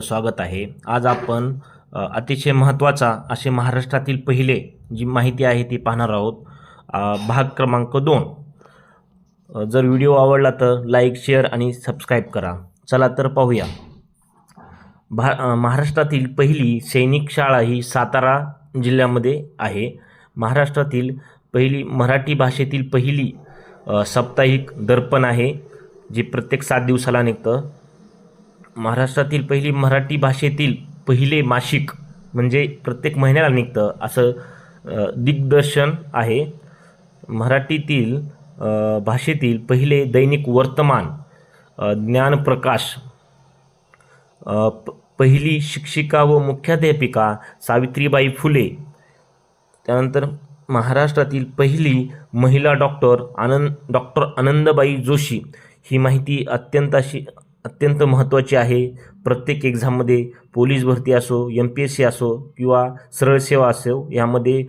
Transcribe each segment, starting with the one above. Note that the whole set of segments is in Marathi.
स्वागत आहे। आज आपण अतिशय महत्त्वाचा असे महाराष्ट्रातील पहिले जी माहिती आहे ती पाहणार आहोत। भाग क्रमांक 2। जर व्हिडिओ आवडला तर लाईक, शेअर आणि सबस्क्राईब करा। चला तर पाहूया। महाराष्ट्रातील पहिली सैनिक शाळा ही सातारा जिल्ह्यामध्ये आहे। महाराष्ट्रातील पहिली मराठी भाषेतील पहिली साप्ताहिक दर्पण आहे, जे प्रत्येक 7 दिवसाला निघतं। महाराष्ट्रातील पहिली मराठी भाषेतील पहिले मासिक म्हणजे प्रत्येक महिन्याला निघतं असं दिग्दर्शन आहे। मराठीतील भाषेतील पहिले दैनिक वर्तमान ज्ञानप्रकाश। पहिली शिक्षिका व मुख्याध्यापिका सावित्रीबाई फुले। त्यानंतर महाराष्ट्रातील पहिली महिला डॉक्टर आनंदबाई जोशी। ही माहिती अत्यंत महत्त्वाची आहे। प्रत्येक एक्झाममध्ये पोलीस भरती असो, MPSC असो किंवा सरळ सेवा असो, यामधील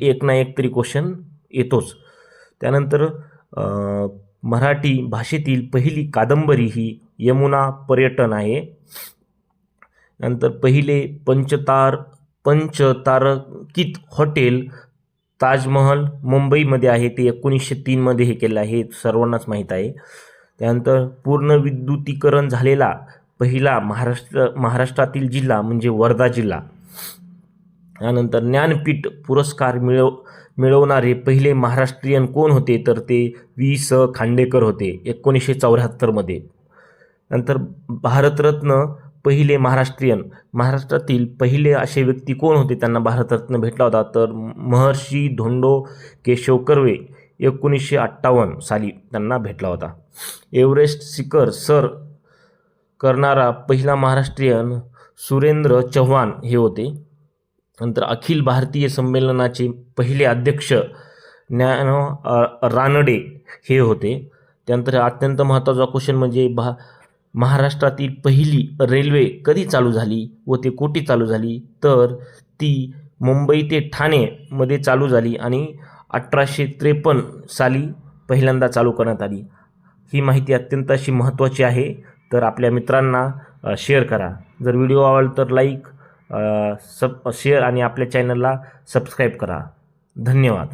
एक ना एक तरी क्वेश्चन येतोच। त्यानंतर मराठी भाषेतील पहिली कादंबरी ही यमुना पर्यटन आहे। नंतर पहिले पंचतारकित हॉटेल ताजमहल मुंबईमध्ये आहे, ते 1903 मध्ये हे केलं आहे, सर्वांनाच माहीत आहे। त्यानंतर पूर्ण विद्युतीकरण झालेला पहिला महाराष्ट्रातील जिल्हा म्हणजे वर्धा जिल्हा। त्यानंतर ज्ञानपीठ पुरस्कार मिळवणारे पहिले महाराष्ट्रीयन कोण होते, तर ते वि.स. खांडेकर होते 1974 मध्ये। नंतर भारतरत्न पहिले महाराष्ट्रातील पहिले असे व्यक्ती कोण होते त्यांना भारतरत्न भेटला होता, तर महर्षी धोंडो केशव कर्वे 1958 साली त्यांना भेटला होता। एव्हरेस्ट शिखर सर करणारा पहिला महाराष्ट्रीयन सुरेंद्र चव्हाण हे होते। नंतर अखिल भारतीय संमेलनाचे पहिले अध्यक्ष ज्ञान रानडे हे होते। त्यानंतर अत्यंत महत्त्वाचा क्वेश्चन म्हणजे महाराष्ट्रातील पहिली रेल्वे कधी चालू झाली व ते कोठे चालू झाली, तर ती मुंबई ते ठाणे मध्ये चालू झाली आणि 1853 साली पहिल्यांदा चालू करण्यात आली। ही माहिती अत्यंत अशी महत्त्वाची आहे, तर आपल्या मित्रांना शेअर करा। जर व्हिडिओ आवडला तर लाईक, शेअर आणि आपल्या चॅनलला सबस्क्राईब करा। धन्यवाद।